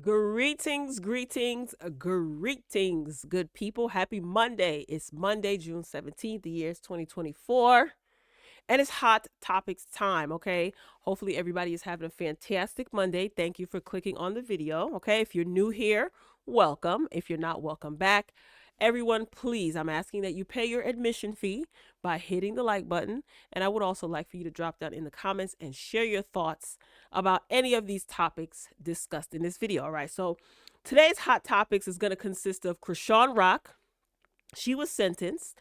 Greetings, greetings, good people. Happy Monday. It's Monday, June 17th. The year is 2024. And it's hot topics time, okay? Hopefully everybody is having a fantastic Monday. Thank you for clicking on the video, okay? If you're new here, welcome. If you're not, welcome back. Everyone, please, I'm asking that you pay your admission fee by hitting the like button. And I would also like for you to drop down in the comments and share your thoughts about any of these topics discussed in this video, all right? So today's hot topics is going to consist of Chrisean Rock. She was sentenced.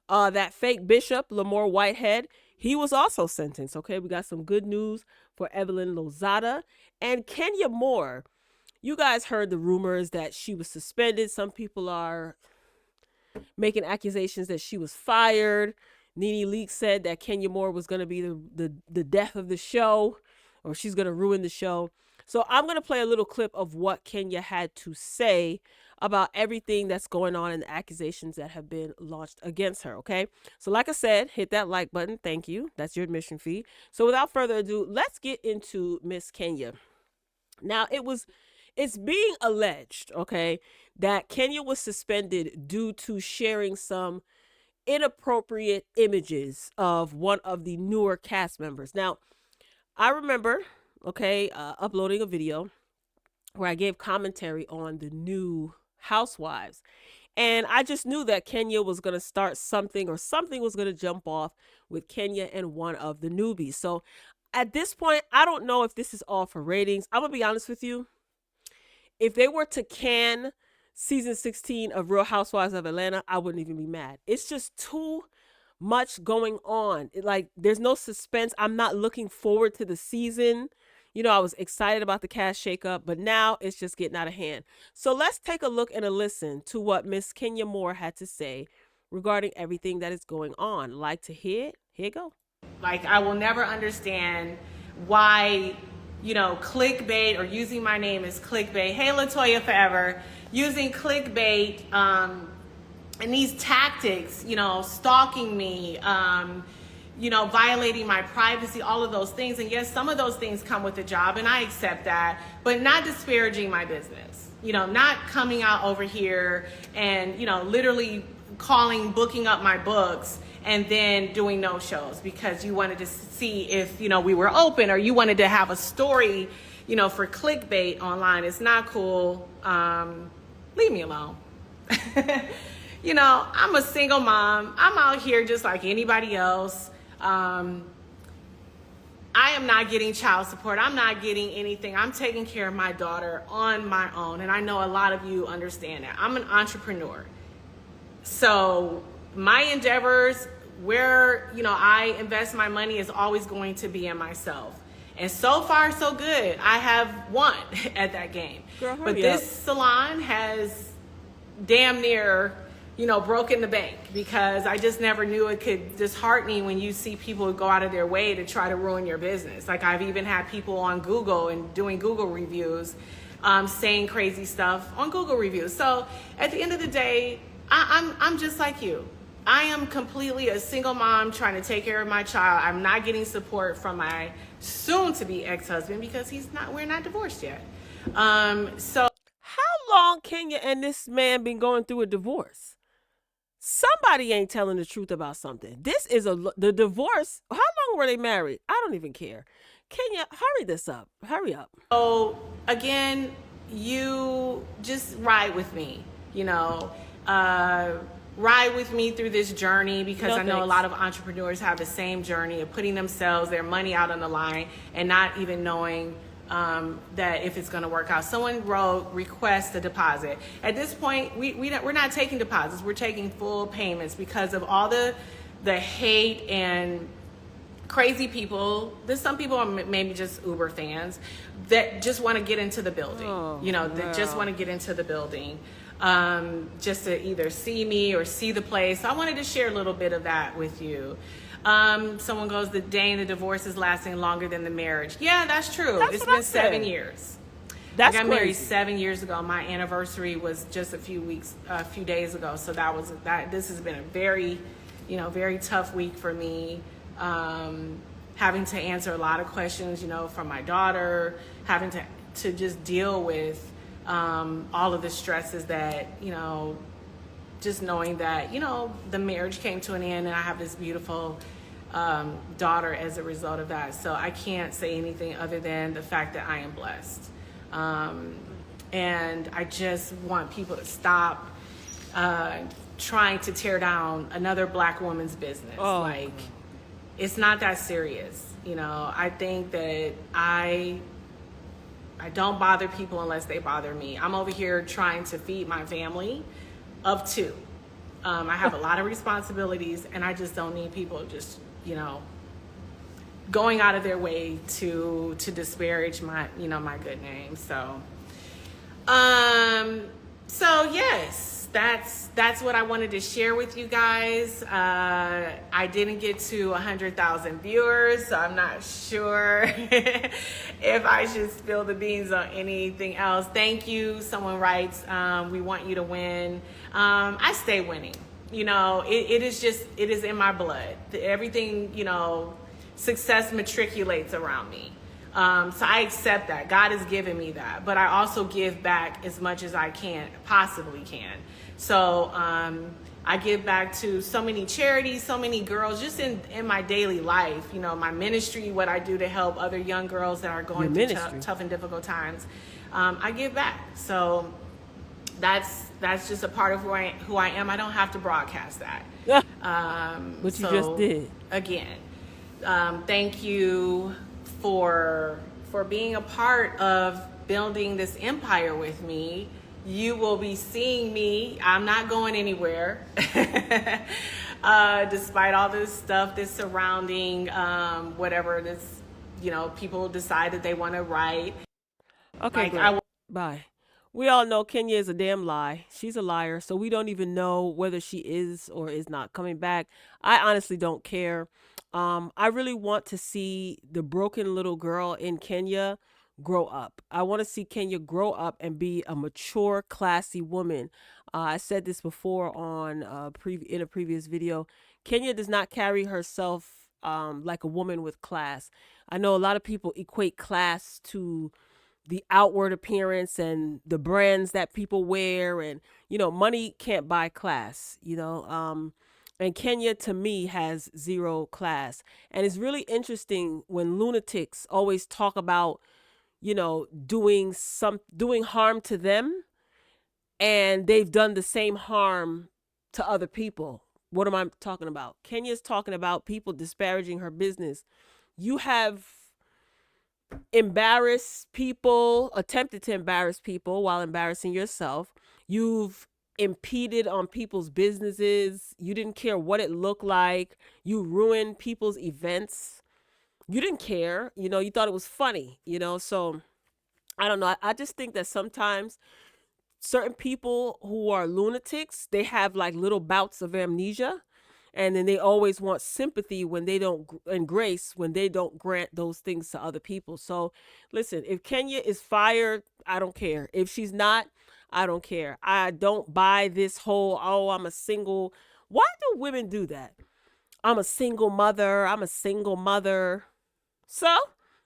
That fake bishop, Lamor Whitehead, he was also sentenced, okay? We got some good news for Evelyn Lozada and Kenya Moore. You guys heard the rumors that she was suspended. Some people are making accusations that she was fired. Nene Leakes said that Kenya Moore was going to be the death of the show, or she's going to ruin the show. So I'm going to play a little clip of what Kenya had to say about everything that's going on and the accusations that have been launched against her, okay? So like I said, hit that like button. Thank you. That's your admission fee. So without further ado, let's get into Miss Kenya. Now, it's being alleged, okay, that Kenya was suspended due to sharing some inappropriate images of one of the newer cast members. Now, I remember, okay, uploading a video where I gave commentary on the new housewives. And I just knew that Kenya was going to start something, or something was going to jump off with Kenya and one of the newbies. So at this point, I don't know if this is all for ratings. I'm going to be honest with you. If they were to can season 16 of Real Housewives of Atlanta, I wouldn't even be mad. It's just too much going on. There's no suspense. I'm not looking forward to the season. You know, I was excited about the cast shakeup, but now it's just getting out of hand. So let's take a look and a listen to what Miss Kenya Moore had to say regarding everything that is going on. Like to hear it? Here you go. Like, I will never understand why, you know, clickbait or using my name as clickbait. Hey, Latoya Forever, using clickbait and these tactics, you know, stalking me, you know, violating my privacy, all of those things. And yes, some of those things come with the job, and I accept that, but not disparaging my business. You know, not coming out over here and, you know, literally booking up my books and then doing no shows because you wanted to see if, you know, we were open, or you wanted to have a story, you know, for clickbait online. It's not cool. Leave me alone. You know, I'm a single mom. I'm out here just like anybody else. I am not getting child support. I'm not getting anything. I'm taking care of my daughter on my own. And I know a lot of you understand that. I'm an entrepreneur. So my endeavors, where, you know, I invest my money is always going to be in myself. And so far, so good. I have won at that game. Girl, but this salon has damn near, you know, broken the bank, because I just never knew it could dishearten me when you see people go out of their way to try to ruin your business. Like, I've even had people on Google and doing Google reviews, saying crazy stuff on Google reviews. So at the end of the day, I'm just like you. I am completely a single mom trying to take care of my child. I'm not getting support from my soon-to-be ex-husband because we're not divorced yet. So how long Kenya and this man been going through a divorce? Somebody ain't telling the truth about something. This is the divorce. How long were they married? I don't even care. Kenya, hurry this up. Hurry up. So again, you just ride with me, you know, ride with me through this journey, because I know a lot of entrepreneurs have the same journey of putting themselves, their money out on the line and not even knowing that if it's going to work out. Someone wrote, request a deposit. At this point, we're not taking deposits. We're taking full payments because of all the hate and crazy people. There's some people are maybe just Uber fans that just want to get into the building. That just want to get into the building, just to either see me or see the place. So I wanted to share a little bit of that with you. Someone goes, the dang, the divorce is lasting longer than the marriage. Yeah, that's true. It's been 7 years. I got married 7 years ago. My anniversary was just a few days ago. So this has been a very, very tough week for me. Having to answer a lot of questions, from my daughter, having to just deal with all of the stresses that, just knowing that, the marriage came to an end and I have this beautiful daughter as a result of that. So I can't say anything other than the fact that I am blessed. And I just want people to stop trying to tear down another Black woman's business. Oh. Like, it's not that serious. I think that I don't bother people unless they bother me. I'm over here trying to feed my family of two. I have a lot of responsibilities, and I just don't need people just, going out of their way to disparage my, my good name. So, yes, that's what I wanted to share with you guys. I didn't get to 100,000 viewers, so I'm not sure if I should spill the beans on anything else. Thank you. Someone writes, we want you to win. I stay winning. It is in my blood. Everything, success matriculates around me. So I accept that. God has given me that. But I also give back as much as I possibly can. So I give back to so many charities, so many girls, just in my daily life. My ministry, what I do to help other young girls that are going through tough and difficult times. I give back. So that's just a part of who I am. I don't have to broadcast that. But you just did. Again, thank you for being a part of building this empire with me. You will be seeing me. I'm not going anywhere. Despite all this stuff that's surrounding whatever this, people decide that they want to write. Okay, bye. We all know Kenya is a damn lie. She's a liar. So we don't even know whether she is or is not coming back. I honestly don't care. I really want to see the broken little girl in Kenya grow up. I want to see Kenya grow up and be a mature, classy woman. I said this before on in a previous video. Kenya does not carry herself like a woman with class. I know a lot of people equate class to the outward appearance and the brands that people wear, and money can't buy class. And Kenya, to me, has zero class. And it's really interesting when lunatics always talk about, doing harm to them, and they've done the same harm to other people. What am I talking about? Kenya's talking about people disparaging her business. You have embarrassed people, attempted to embarrass people while embarrassing yourself. You've impeded on people's businesses. You didn't care what it looked like. You ruined people's events. You didn't care. You thought it was funny, so I don't know. I just think that sometimes certain people who are lunatics, they have like little bouts of amnesia, and then they always want sympathy when they don't, and grace when they don't grant those things to other people. So listen, if Kenya is fired, I don't care. If she's not, I don't care. I don't buy this whole, oh, I'm a single. Why do women do that? I'm a single mother. I'm a single mother. So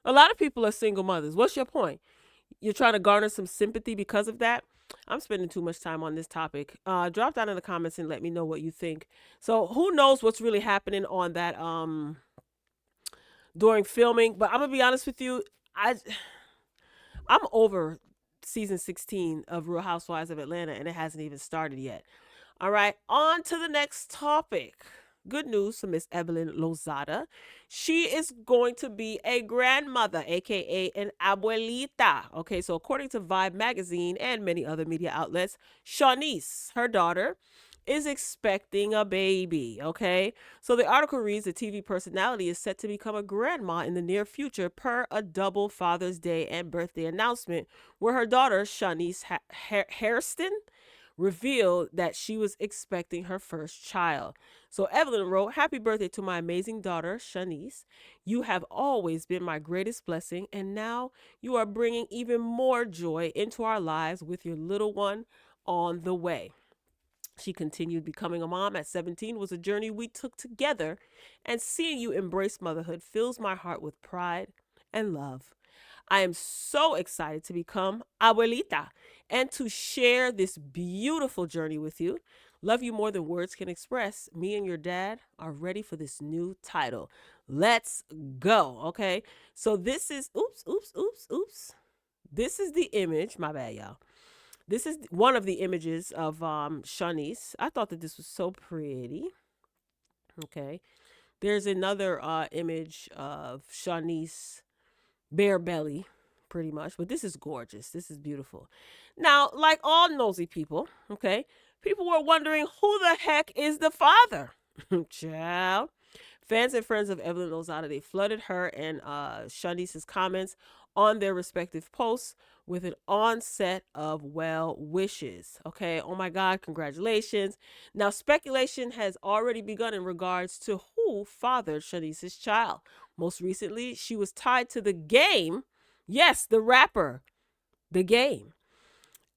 a lot of people are single mothers. What's your point? You're trying to garner some sympathy because of that? I'm spending too much time on this topic. Drop down in the comments and let me know what you think. So who knows what's really happening on that during filming? But I'm gonna be honest with you, I'm over season 16 of Real Housewives of Atlanta, and it hasn't even started yet. All right, on to the next topic. Good news for Miss Evelyn Lozada. She is going to be a grandmother, aka an abuelita. Okay, so according to Vibe magazine and many other media outlets, Shaniece, her daughter, is expecting a baby. Okay, so the article reads, the TV personality is set to become a grandma in the near future per a double Father's Day and birthday announcement, where her daughter Shaniece Hairston revealed that she was expecting her first child. So Evelyn wrote, "Happy birthday to my amazing daughter, Shaniece. You have always been my greatest blessing, and now you are bringing even more joy into our lives with your little one on the way." She continued, "Becoming a mom at 17 was a journey we took together, and seeing you embrace motherhood fills my heart with pride and love. I am so excited to become abuelita and to share this beautiful journey with you. Love you more than words can express. Me and your dad are ready for this new title. Let's go. Okay. So this is, oops. This is the image. My bad, y'all. This is one of the images of Shaniece. I thought that this was so pretty. Okay. There's another image of Shaniece bare belly, pretty much. But this is gorgeous. This is beautiful. Now, like all nosy people, okay, people were wondering who the heck is the father? Child. Fans and friends of Evelyn Lozada, they flooded her and Shanice's comments on their respective posts with an onset of well wishes. Okay, oh my God, congratulations. Now, speculation has already begun in regards to who fathered Shanice's child. Most recently, she was tied to the game. Yes, the rapper, the game,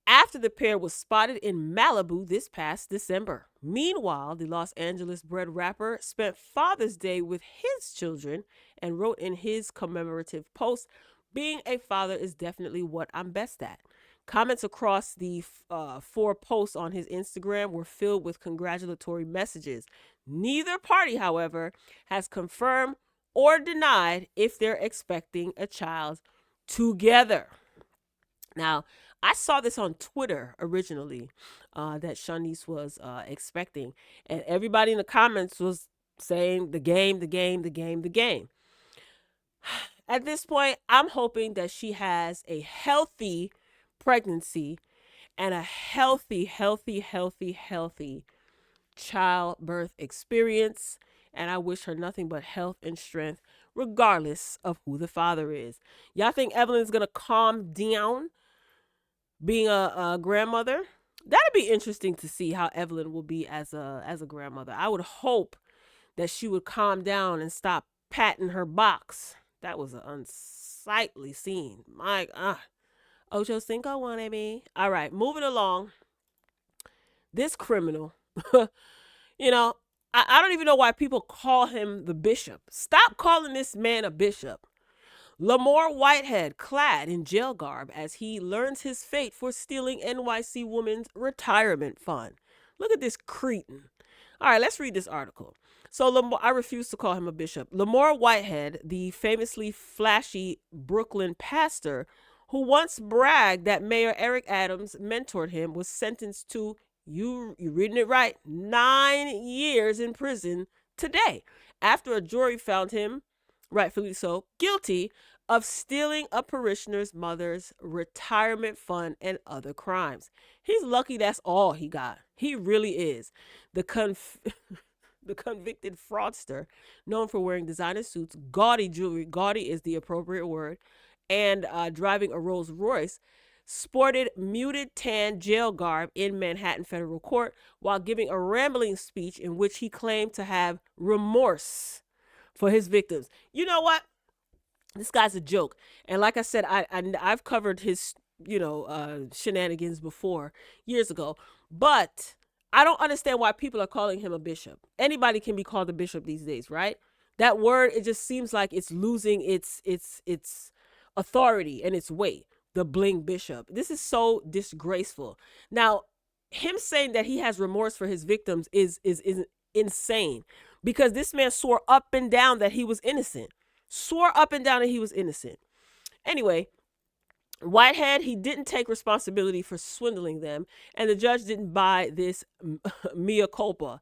after the pair was spotted in Malibu this past December. Meanwhile, the Los Angeles bred rapper spent Father's Day with his children and wrote in his commemorative post, "Being a father is definitely what I'm best at." Comments across the 4 posts on his Instagram were filled with congratulatory messages. Neither party, however, has confirmed or denied if they're expecting a child together. Now, I saw this on Twitter originally, that Shaniece was expecting, and everybody in the comments was saying the game, the game, the game, the game. At this point, I'm hoping that she has a healthy pregnancy and a healthy childbirth experience. And I wish her nothing but health and strength, regardless of who the father is. Y'all think Evelyn's gonna calm down being a grandmother? That'd be interesting to see how Evelyn will be as a grandmother. I would hope that she would calm down and stop patting her box. That was an unsightly scene. My Ocho Cinco wanted me. All right, moving along. This criminal, you know, I don't even know why people call him the bishop. Stop calling this man a bishop. Lamor Whitehead clad in jail garb as he learns his fate for stealing NYC woman's retirement fund. Look at this cretin. All right, let's read this article. So I refuse to call him a bishop. Lamor Whitehead, the famously flashy Brooklyn pastor who once bragged that Mayor Eric Adams mentored him, was sentenced to, you reading it right, 9 years in prison today after a jury found him, rightfully so, guilty of stealing a parishioner's mother's retirement fund and other crimes. He's lucky that's all he got. He really is. The convicted fraudster, known for wearing designer suits, gaudy jewelry, gaudy is the appropriate word, and driving a Rolls Royce, sported muted tan jail garb in Manhattan federal court while giving a rambling speech in which he claimed to have remorse for his victims. You know what? This guy's a joke. And like I said, I've covered his, shenanigans before, years ago. But I don't understand why people are calling him a bishop. Anybody can be called a bishop these days, right? That word, it just seems like it's losing its authority and its weight. The Bling Bishop. This is so disgraceful. Now, him saying that he has remorse for his victims is insane, because this man swore up and down that he was innocent. Swore up and down that he was innocent. Anyway, Whitehead, he didn't take responsibility for swindling them, and the judge didn't buy this mea culpa.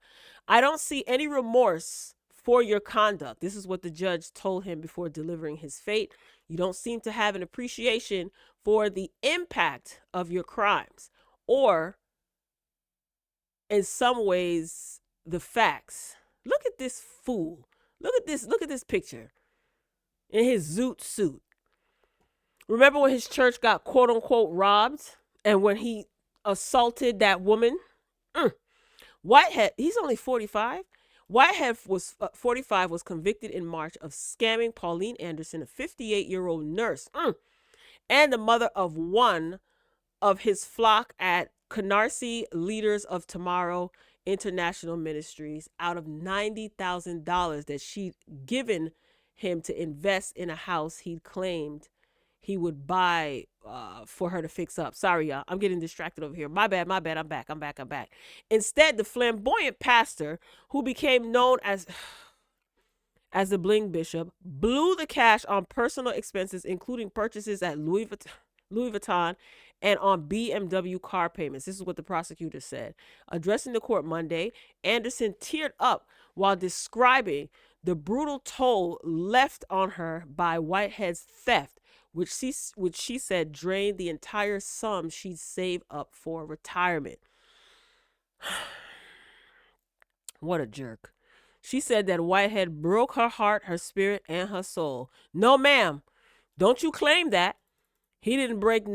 I don't see any remorse for your conduct. This is what the judge told him before delivering his fate. You don't seem to have an appreciation for the impact of your crimes, or in some ways, the facts. Look at this fool. Look at this picture in his zoot suit. Remember when his church got quote unquote robbed, and when he assaulted that woman? Whitehead, he's only 45. Whitehead was 45, was convicted in March of scamming Pauline Anderson, a 58-year-old nurse, and the mother of one of his flock at Canarsie Leaders of Tomorrow International Ministries out of $90,000 that she'd given him to invest in a house he'd claimed he would buy for her to fix up. Sorry, y'all. I'm getting distracted over here. My bad. I'm back. Instead, the flamboyant pastor, who became known as the Bling Bishop, blew the cash on personal expenses, including purchases at Louis Vuitton and on BMW car payments. This is what the prosecutor said. Addressing the court Monday, Anderson teared up while describing the brutal toll left on her by Whitehead's theft, which she said drained the entire sum she'd saved up for retirement. What a jerk. She said that Whitehead broke her heart, her spirit, and her soul. No, ma'am. Don't you claim that. He ain't break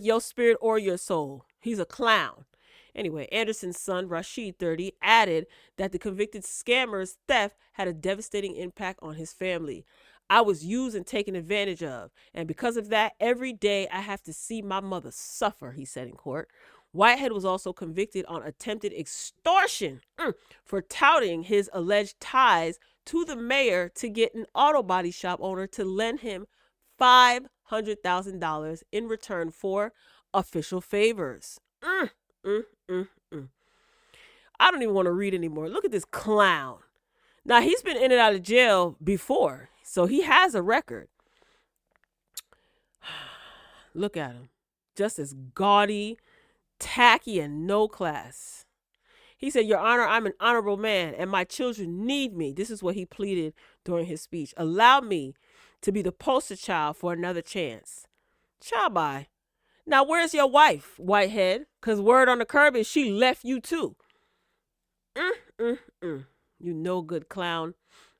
your spirit or your soul. He's a clown. Anyway, Anderson's son, Rashid, 30, added that the convicted scammer's theft had a devastating impact on his family. I was used and taken advantage of, and because of that, every day I have to see my mother suffer, he said in court. Whitehead was also convicted on attempted extortion for touting his alleged ties to the mayor to get an auto body shop owner to lend him $500,000 in return for official favors. I don't even want to read anymore. Look at this clown. Now, he's been in and out of jail before, so he has a record. Look at him. Just as gaudy, tacky, and no class. He said, Your Honor, I'm an honorable man, and my children need me. This is what he pleaded during his speech. Allow me to be the poster child for another chance. Child bye. Now, where's your wife, Whitehead? Because word on the curb is she left you too. You no good clown.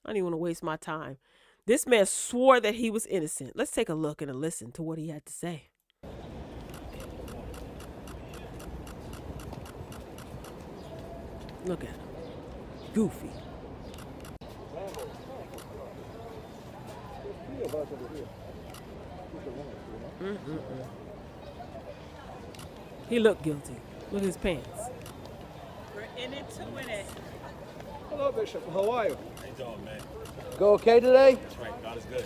I don't even want to waste my time. This man swore that he was innocent. Let's take a look and a listen to what he had to say. Look at him. Goofy. He looked guilty. Look at his pants. We're in it to win it. Hello, Bishop. How are you? How you doing, man? Go okay today? That's right. God is good.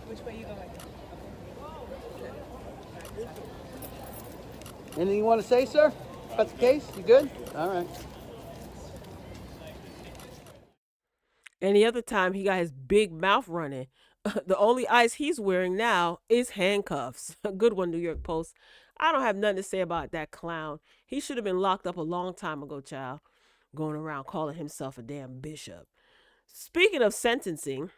Which way you going? Anything you want to say, sir? About the case? You good? All right. Any other time he got his big mouth running. The only ice he's wearing now is handcuffs. A good one, New York Post. I don't have nothing to say about that clown. He should have been locked up a long time ago, child. Going around calling himself a damn bishop. Speaking of sentencing,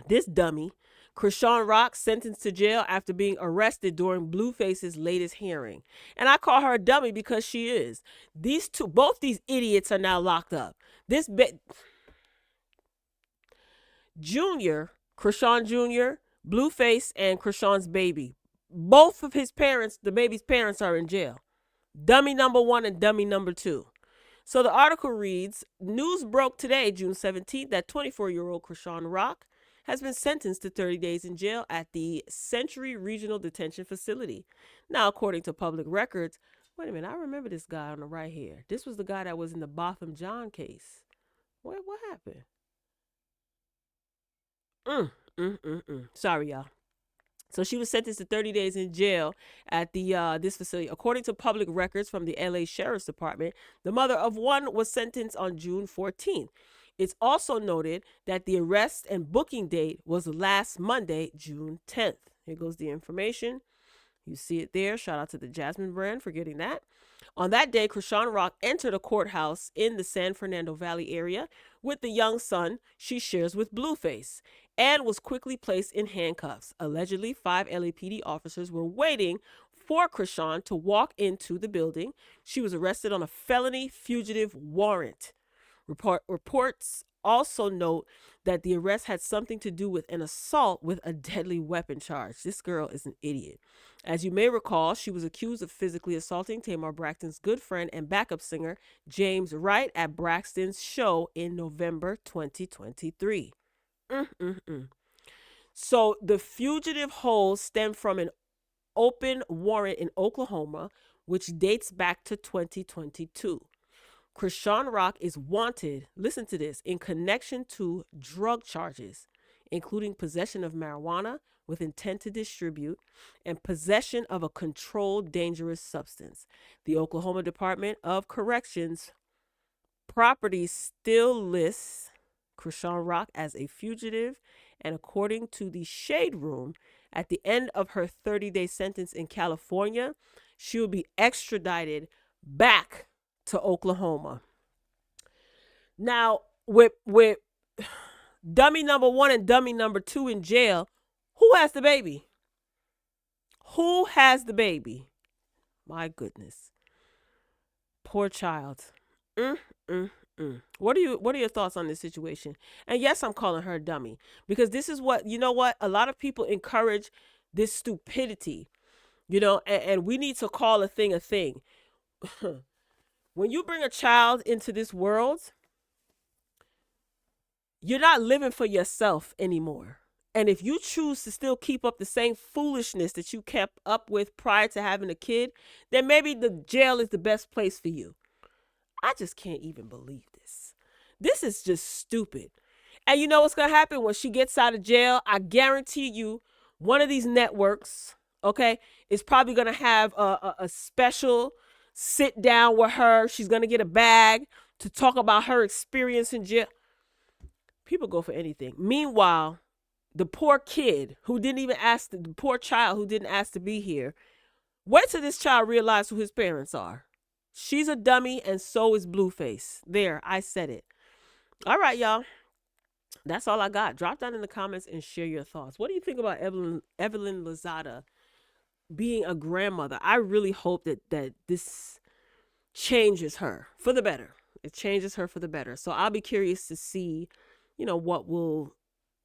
this dummy, Chrisean Rock, sentenced to jail after being arrested during Blueface's latest hearing. And I call her a dummy because she is. Both these idiots are now locked up. Chrisean Jr., Blueface, and Chrisean's baby. Both of his parents, the baby's parents, are in jail. Dummy number 1 and dummy number 2. So the article reads, news broke today, June 17th, that 24-year-old Chrisean Rock has been sentenced to 30 days in jail at the Century Regional Detention Facility. Now, according to public records, wait a minute, I remember this guy on the right here. This was the guy that was in the Botham John case. What happened? Sorry, y'all. So she was sentenced to 30 days in jail at this facility. According to public records from the LA Sheriff's Department, the mother of one was sentenced on June 14th. It's also noted that the arrest and booking date was last Monday, June 10th. Here goes the information. You see it there. Shout out to the Jasmine brand for getting that. On that day, Chrisean Rock entered a courthouse in the San Fernando Valley area with the young son she shares with Blueface and was quickly placed in handcuffs. Allegedly, 5 LAPD officers were waiting for Chrisean to walk into the building. She was arrested on a felony fugitive warrant. Reports also note that the arrest had something to do with an assault with a deadly weapon charge. This girl is an idiot. As you may recall, she was accused of physically assaulting Tamar Braxton's good friend and backup singer, James Wright, at Braxton's show in November 2023. So the fugitive hold stemmed from an open warrant in Oklahoma, which dates back to 2022. Chrisean Rock is wanted, listen to this, in connection to drug charges, including possession of marijuana with intent to distribute, and possession of a controlled dangerous substance. The Oklahoma Department of Corrections property still lists Chrisean Rock as a fugitive, and according to the Shade Room, at the end of her 30-day sentence in California, she will be extradited back to Oklahoma. Now, with dummy number 1 and dummy number 2 in jail, who has the baby? Who has the baby? My goodness. Poor child. What are your thoughts on this situation? And yes, I'm calling her a dummy, because this is what, you know what? A lot of people encourage this stupidity, and we need to call a thing a thing. When you bring a child into this world, you're not living for yourself anymore. And if you choose to still keep up the same foolishness that you kept up with prior to having a kid, then maybe the jail is the best place for you. I just can't even believe this. This is just stupid. And you know what's going to happen when she gets out of jail? I guarantee you, one of these networks, okay, is probably going to have a special sit down with her. She's going to get a bag to talk about her experience in jail. People go for anything. Meanwhile, the poor kid who didn't even ask, the poor child who didn't ask to be here, wait till this child realizes who his parents are. She's a dummy, and so is Blueface. There, I said it. All right, y'all. That's all I got. Drop down in the comments and share your thoughts. What do you think about Evelyn Lozada being a grandmother? I really hope that this changes her for the better. It changes her for the better. So I'll be curious to see, what will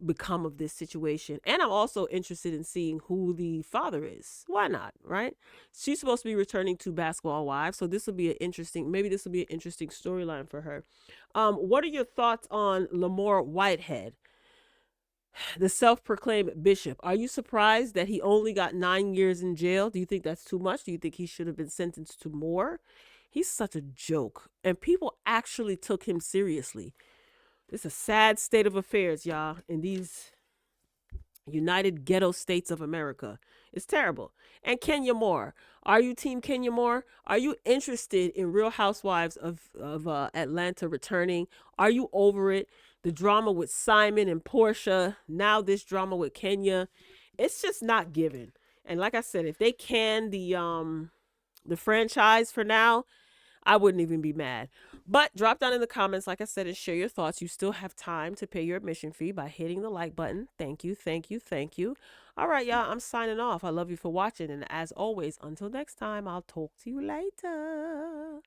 become of this situation. And I'm also interested in seeing who the father is. Why not, right? She's supposed to be returning to Basketball Wives, so this will be an interesting storyline for her. What are your thoughts on Lamor Whitehead, the self-proclaimed bishop? Are you surprised that he only got 9 years in jail? Do you think that's too much? Do you think he should have been sentenced to more? He's such a joke, and people actually took him seriously. It's a sad state of affairs, y'all, in these United Ghetto States of America. It's terrible. And Kenya Moore. Are you team Kenya Moore? Are you interested in Real Housewives of Atlanta returning? Are you over it? The drama with Simon and Portia. Now this drama with Kenya. It's just not given. And like I said, if they can the franchise for now, I wouldn't even be mad. But drop down in the comments, like I said, and share your thoughts. You still have time to pay your admission fee by hitting the like button. Thank you, thank you, thank you. All right, y'all, I'm signing off. I love you for watching. And as always, until next time, I'll talk to you later.